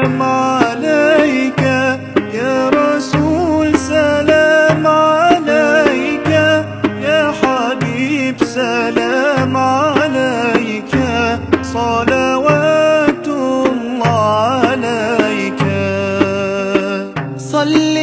سلام عليك يا رسول، سلام عليك يا حبيب، سلام عليك، صلوات الله عليك. صل